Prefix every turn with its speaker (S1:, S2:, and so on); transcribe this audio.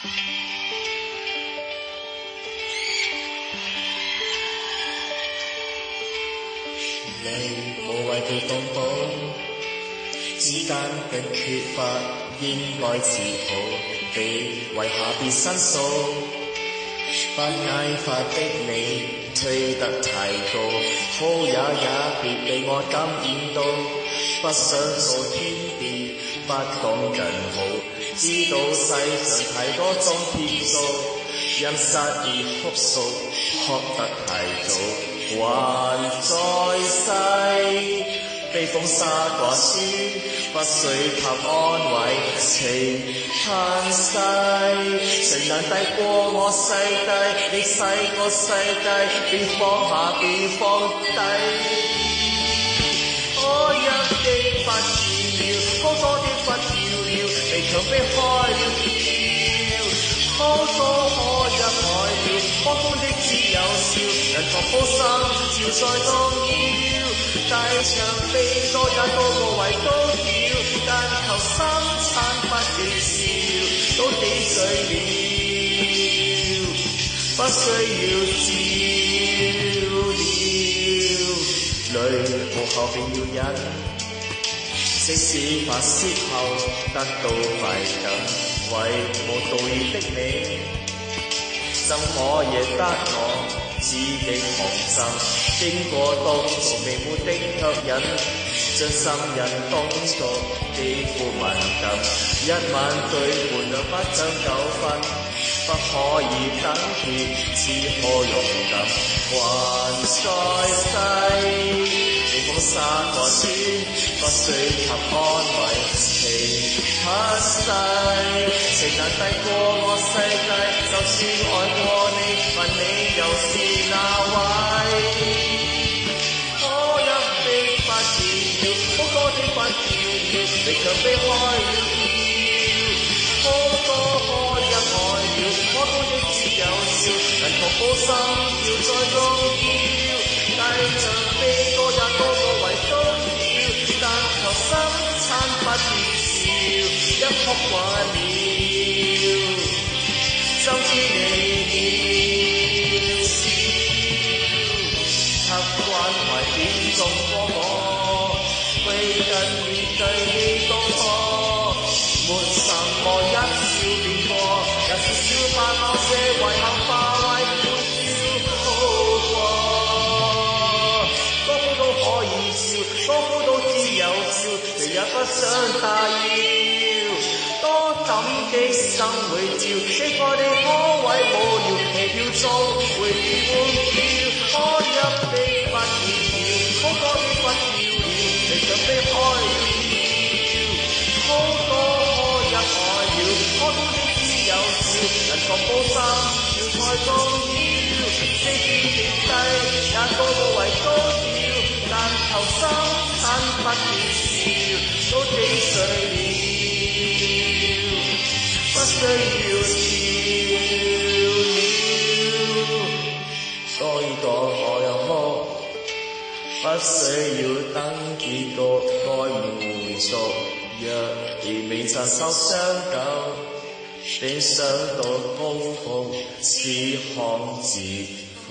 S1: 你無謂地動步，之間的缺乏應該自豪地為下別申訴。不挨發的你推得太高，好也別被我感染到。不想做天地，不講更好，知道世上太多種騙數，因失而哭訴，哭得太早。還在世，被風沙掛書，不需給安慰，情嘆世。誰能抵過我世界？你細個世界，別放下，別放低。可一的不要了，好多的不要了，被強迫開了竅。好多可一愛了，可歡的只有笑，人同抱心照再重要。大場地多也多過為高調，但求生產不斷笑，都幾歲了，不需要照料，淚無後便要忍，即使發泄後得到快感，為無道義的你，怎可惹得我自己狂心？經過多重未滿的吸引，將心人動作肌膚敏感，一晚對伴侶不將糾紛，不可以等結，只可勇敢。還在世，被風沙過穿，不需給安慰，情不逝，情能抵過我世界，就算愛過你，問你又是哪位？可一的不要，好多的不要，被強迫開了竅。好多可一愛了，可歡的只有笑，人同抱心跳再重要。大場地多也多過為高調，但求生產不斷笑，一哭慣了，就知你了笑。習慣懷點中過我，歸根面對你功課，沒什麼一笑便過，也是少把某些遺憾化為歡笑好過。多苦都可以笑，多苦都只有笑，誰也不想打擾。多感激生會照，這個你可謂無聊，期票中回換票，可一的不要，好多的不要了，被強迫開了竅。好多可一愛了，可歡的只有笑，人同抱心笑才重要。即使跌低也個個為高調，但求生產不斷笑，都幾歲了，不需要照料。多依個我又哭，不需要等結局該滿足。若然未曾受傷夠，便想到高峰只看自負。